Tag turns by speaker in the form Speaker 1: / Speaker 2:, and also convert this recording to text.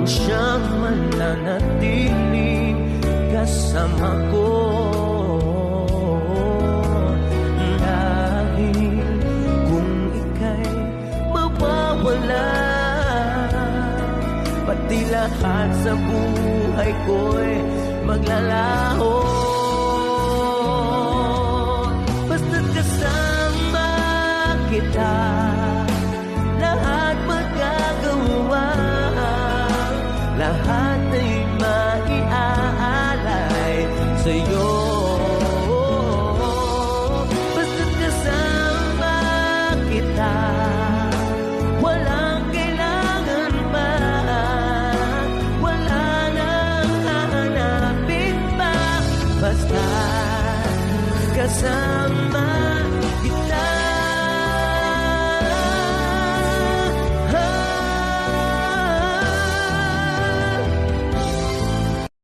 Speaker 1: upang siyang mananatiling kasama ko. Dahil kung ika'y mawawala, pati lahat sa buhay ko'y maglalaho. Basta't kasama kita, lahat magagawa, lahat ay maiaalay sa'yo. Basta't kasama kita, walang kailangan pa, wala nang hahanapin pa. Basta't kasama